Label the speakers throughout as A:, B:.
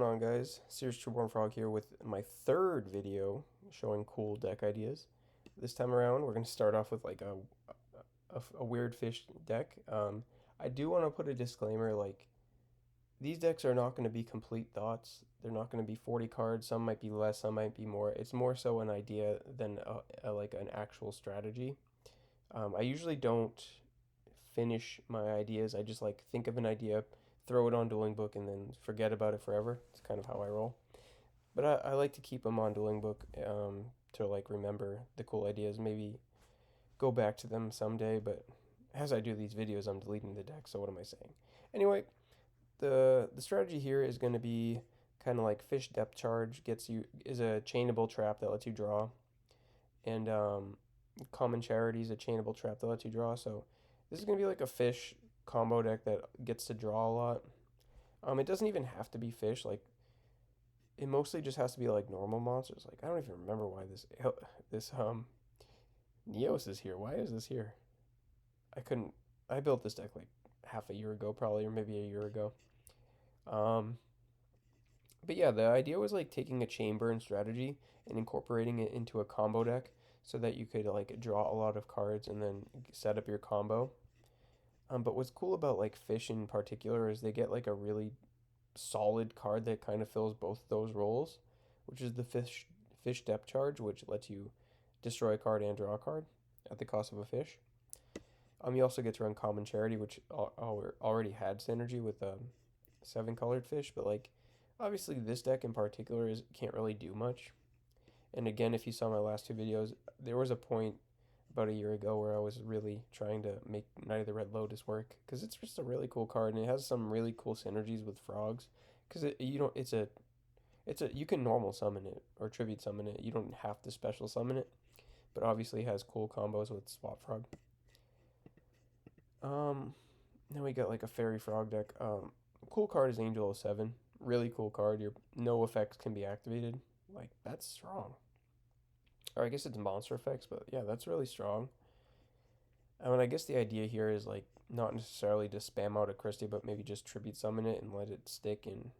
A: What's going on, guys? SeriousTreebornFrog here with my third video showing cool deck ideas. This time around, we're going to start off with like a weird fish deck. I do want to put a disclaimer, like, these decks are not going to be complete thoughts. They're not going to be 40 cards. Some might be less, some might be more. It's more so an idea than like an actual strategy. I usually don't finish my ideas. I just like think of an idea, throw it on Dueling Book, and then forget about it forever. It's kind of how I roll. But I like to keep them on Dueling Book to like remember the cool ideas. Maybe go back to them someday. But as I do these videos, I'm deleting the deck. So what am I saying? Anyway, the strategy here is going to be kind of like Fish Depth Charge is a chainable trap that lets you draw, and Common Charity is a chainable trap that lets you draw. So this is going to be like a fish combo deck that gets to draw a lot. It doesn't even have to be fish. Like, it mostly just has to be like normal monsters. Like, I don't even remember why this Neos is here. Why is this here? I couldn't. I built this deck like half a year ago, probably, or maybe a year ago. Um, but yeah, the idea was like taking a chamber and strategy and incorporating it into a combo deck so that you could like draw a lot of cards and then set up your combo. But what's cool about like fish in particular is they get like a really solid card that kind of fills both those roles, which is the fish depth charge, which lets you destroy a card and draw a card at the cost of a fish. You also get to run Common Charity, which already had synergy with seven colored fish, but like obviously this deck in particular is can't really do much. And again, if you saw my last two videos, there was a point about a year ago where I was really trying to make Night of the Red Lotus work because it's just a really cool card and it has some really cool synergies with frogs. Because you don't, you can normal summon it or tribute summon it. You don't have to special summon it, but obviously it has cool combos with Swap Frog. Um, Then we got like a Fairy Frog deck. Cool card is Angel 07. Really cool card. Your no effects can be activated. Like, that's strong. Or I guess it's monster effects, but yeah, that's really strong. I mean, I guess the idea here is like not necessarily to spam out a Christie, but maybe just tribute summon it and let it stick in.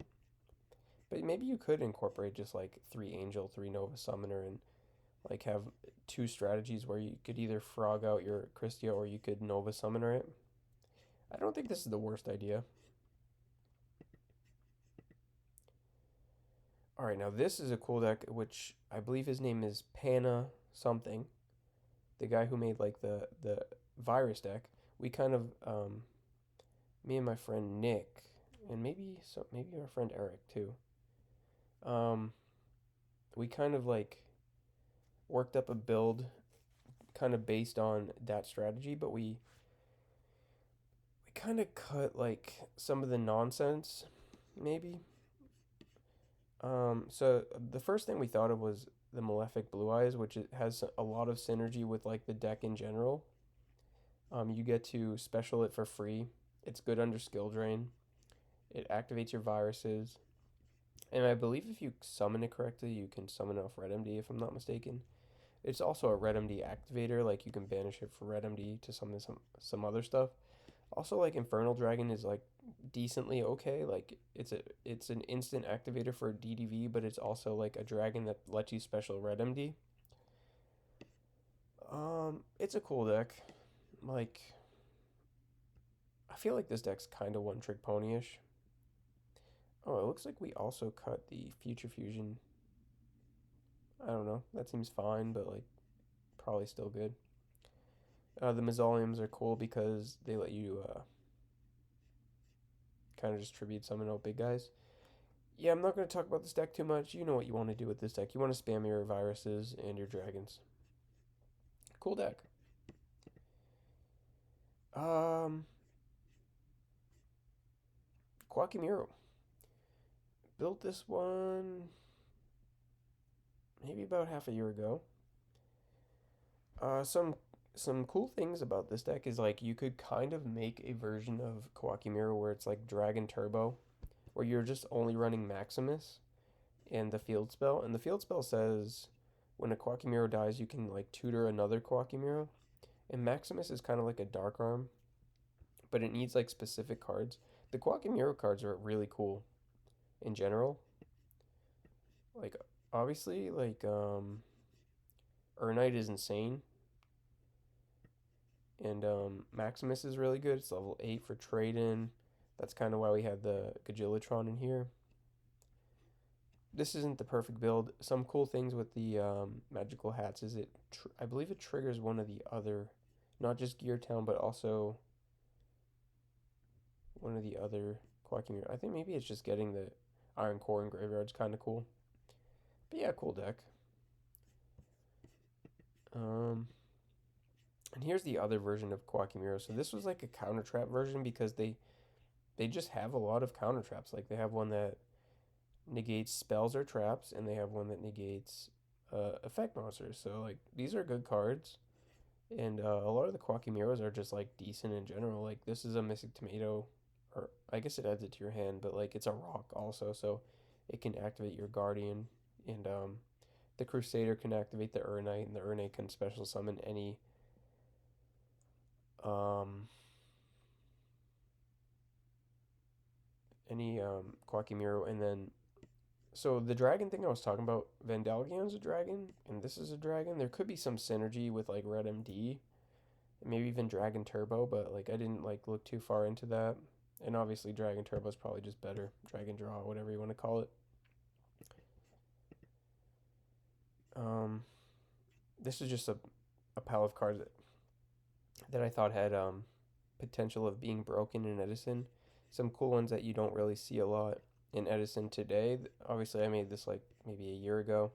A: But maybe you could incorporate just like three Angel, three Nova Summoner, and like have two strategies where you could either frog out your Christia or you could Nova Summoner it. I don't think this is the worst idea. All right, now this is a cool deck, which I believe his name is Pana something. The guy who made like the virus deck. We kind of me and my friend Nick, and maybe our friend Eric too. Um, we kind of like worked up a build kind of based on that strategy, but we kind of cut like some of the nonsense, maybe. So the first thing we thought of was the Malefic Blue Eyes, which it has a lot of synergy with like the deck in general. You get to special it for free. It's good under skill drain. It activates your viruses. And I believe if you summon it correctly, you can summon off Red MD if I'm not mistaken. It's also a Red MD activator, like you can banish it for Red MD to summon some other stuff. Also, like Infernal Dragon is like decently okay. Like it's an instant activator for DDV, but it's also like a dragon that lets you special Red MD. It's a cool deck. Like, I feel like this deck's kind of one trick pony-ish. Oh, it looks like we also cut the Future Fusion. I don't know. That seems fine, but like probably still good. The Mausoleums are cool because they let you kind of just tribute summon out big guys. Yeah, I'm not going to talk about this deck too much. You know what you want to do with this deck. You want to spam your viruses and your dragons. Cool deck. Um, Koa'ki Meiru. Built this one maybe about half a year ago. Some cool things about this deck is like you could kind of make a version of Koa'ki Meiru where it's like Dragon Turbo, where you're just only running Maximus and the field spell. And the field spell says when a Koa'ki Meiru dies, you can like tutor another Koa'ki Meiru. And Maximus is kind of like a dark arm, but it needs like specific cards. The Koa'ki Meiru cards are really cool in general. Like, obviously, like, Urnite is insane. And Maximus is really good. It's level 8 for trade-in. That's kind of why we had the Gajillatron in here. This isn't the perfect build. Some cool things with the magical hats is I believe it triggers one of the other, not just Gear Town, but also one of the other Koa'ki Meiru. I think maybe it's just getting the Iron Core and Graveyard's kind of cool. But yeah, cool deck. Um, and here's the other version of Koa'ki Meiru. So this was like a counter trap version because they just have a lot of counter traps. Like they have one that negates spells or traps, and they have one that negates effect monsters. So like these are good cards, and a lot of the Koa'ki Meirus are just like decent in general. Like this is a Mystic Tomato, or I guess it adds it to your hand, but like it's a rock also, so it can activate your Guardian, and the Crusader can activate the Urnite, and the Urnite can special summon um Koa'ki Meiru, and then so the dragon thing I was talking about, Vandalgion's a dragon, and this is a dragon. There could be some synergy with like Red MD, and maybe even Dragon Turbo, but like I didn't like look too far into that. And obviously Dragon Turbo is probably just better. Dragon Draw, whatever you want to call it. Um, this is just a pile of cards that I thought had potential of being broken in Edison. Some cool ones that you don't really see a lot in Edison today. Obviously, I made this like maybe a year ago.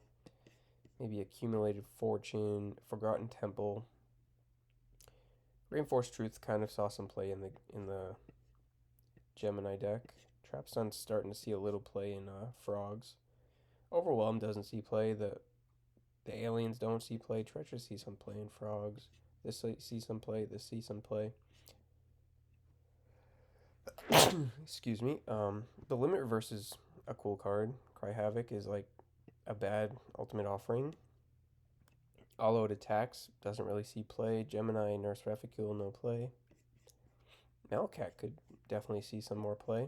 A: Maybe Accumulated Fortune, Forgotten Temple, Reinforced Truth kind of saw some play in the Gemini deck. Trapstun's starting to see a little play in Frogs. Overwhelmed doesn't see play. The aliens don't see play. Treacherous sees some play in Frogs. This sees some play. This sees some play. Excuse me. The Limit Reverse is a cool card. Cry Havoc is like a bad ultimate offering. Although it attacks, doesn't really see play. Gemini, Nurse Reficule, no play. Melcat could definitely see some more play.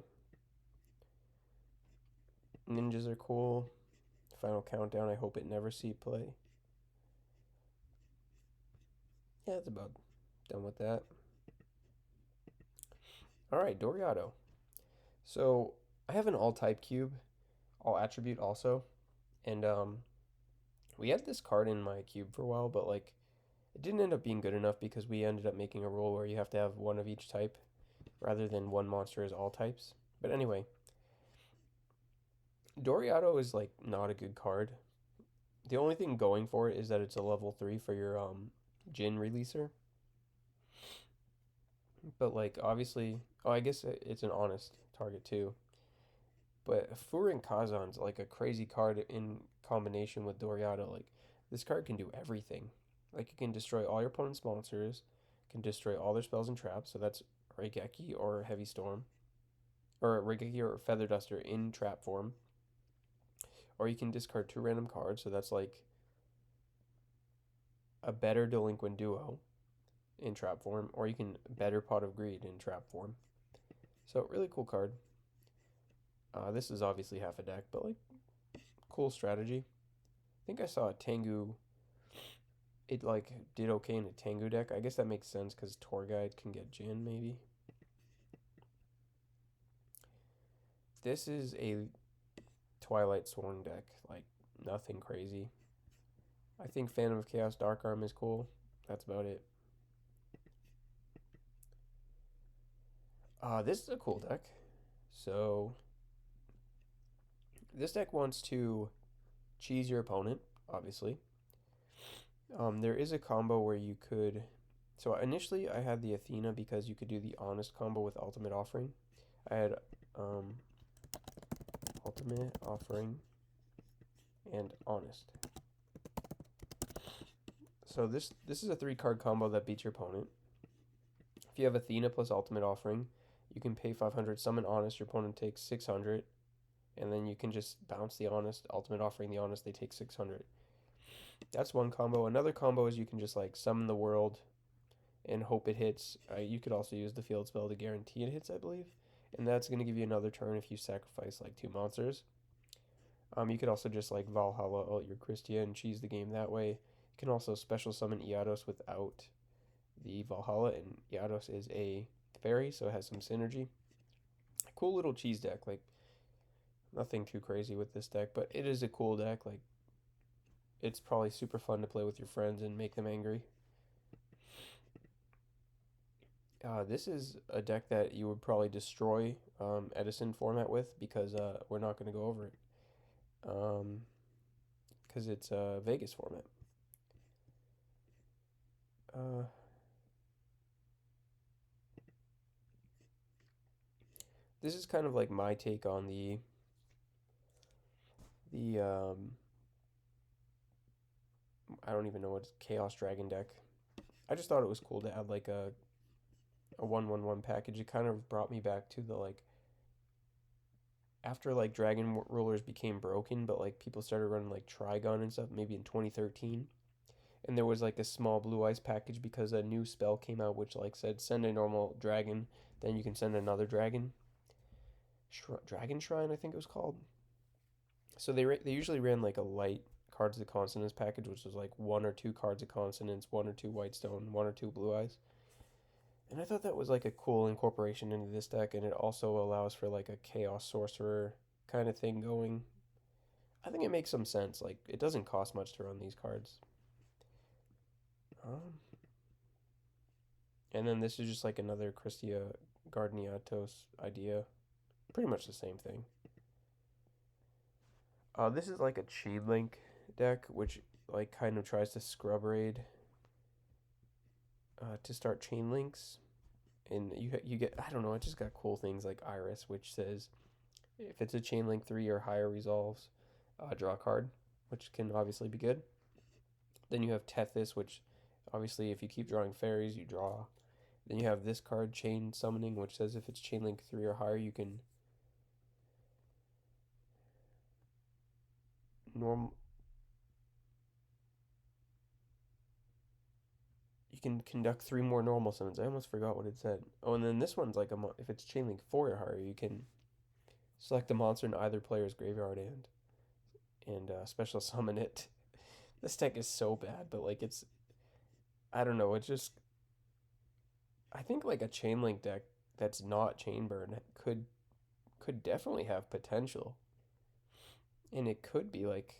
A: Ninjas are cool. Final Countdown, I hope it never see play. Yeah, that's about done with that. Alright, Dorato. So I have an all type cube, all attribute also. And we had this card in my cube for a while, but like it didn't end up being good enough because we ended up making a rule where you have to have one of each type rather than one monster as all types. But anyway, Dorato is like not a good card. The only thing going for it is that it's a level 3 for your Jin releaser. But like obviously, oh, I guess it's an honest target too. But Furin Kazan's like a crazy card in combination with Dorato. Like this card can do everything. Like it can destroy all your opponent's monsters, can destroy all their spells and traps. So that's Raigeki or Heavy Storm, or Raigeki or Feather Duster in trap form. Or you can discard 2 random cards. So that's like a better Delinquent Duo in trap form, or you can better Pot of Greed in trap form. So really cool card. This is obviously half a deck, but like cool strategy. I think I saw a Tengu. It like did okay in a Tengu deck. I guess that makes sense because Tour Guide can get Jin maybe. This is a Twilight Sworn deck, like nothing crazy. I think Phantom of Chaos Dark Arm is cool. That's about it. This is a cool deck. So this deck wants to cheese your opponent, obviously. There is a combo where you could. So initially, I had the Athena because you could do the Honest combo with Ultimate Offering. I had um, Ultimate Offering and Honest. So this is a 3-card combo that beats your opponent. If you have Athena plus Ultimate Offering, you can pay 500, summon Honest. Your opponent takes 600, and then you can just bounce the Honest, Ultimate Offering the Honest. They take 600. That's one combo. Another combo is you can just like summon the world and hope it hits. You could also use the field spell to guarantee it hits, I believe. And that's going to give you another turn if you sacrifice like 2 monsters. You could also just like Valhalla alt your Christia and cheese the game that way. You can also special summon Iados without the Valhalla, and Iados is a fairy, so it has some synergy. Cool little cheese deck. Like nothing too crazy with this deck, but it is a cool deck. Like it's probably super fun to play with your friends and make them angry. This is a deck that you would probably destroy Edison format with because we're not going to go over it. Because it's a Vegas format. Uh, this is kind of like my take on the I don't even know what it's Chaos Dragon deck. I just thought it was cool to add like a 1/1/1 package. It kind of brought me back to the like after like Dragon Rulers became broken, but like people started running like Trigon and stuff maybe in 2013. And there was like a small blue eyes package because a new spell came out which like said send a normal dragon, then you can send another dragon. Dragon Shrine, I think it was called. So they usually ran like a light Cards of the Consonants package, which was like one or two Cards of Consonants, one or two Whitestone, one or two Blue Eyes. And I thought that was like a cool incorporation into this deck, and it also allows for like a Chaos Sorcerer kind of thing going. I think it makes some sense. Like it doesn't cost much to run these cards. Um, and then this is just like another Christia Gardeniatos idea. Pretty much the same thing. This is like a Chain Link deck, which like kind of tries to scrub raid to start chain links, and you get I don't know, it just got cool things like Iris, which says if it's a chain link 3 or higher resolves, draw a card, which can obviously be good. Then you have Tethys, which obviously if you keep drawing fairies, you draw. Then you have this card, Chain Summoning, which says if it's chain link 3 or higher, you can norm you can conduct 3 more normal summons. I almost forgot what it said. Oh, and then this one's like if it's chain link 4 or higher, you can select a monster in either player's graveyard and special summon it. This deck is so bad, but like it's I don't know. It's just I think like a chain link deck that's not chain burn could definitely have potential, and it could be like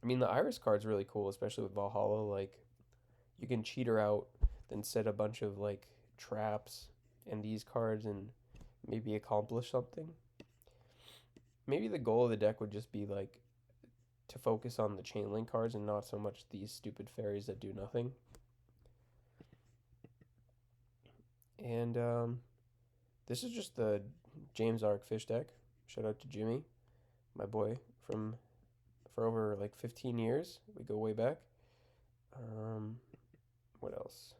A: I mean the Iris card's really cool, especially with Valhalla. Like you can cheat her out, then set a bunch of like traps and these cards and maybe accomplish something. Maybe the goal of the deck would just be like to focus on the chain link cards and not so much these stupid fairies that do nothing. And this is just the James Arc Fish deck. Shout out to Jimmy, my boy, from for over like 15 years. We go way back. Um, what else?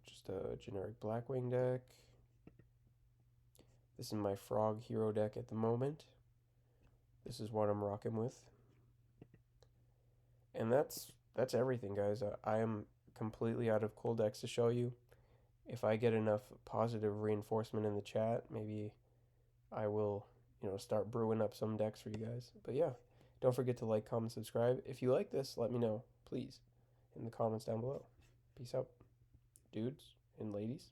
A: Just a generic Blackwing deck. This is my Frog Hero deck at the moment. This is what I'm rocking with. And that's everything, guys. I am completely out of cool decks to show you. If I get enough positive reinforcement in the chat, maybe I will, start brewing up some decks for you guys. But yeah, don't forget to like, comment, subscribe. If you like this, let me know, please, in the comments down below. Peace out, dudes and ladies.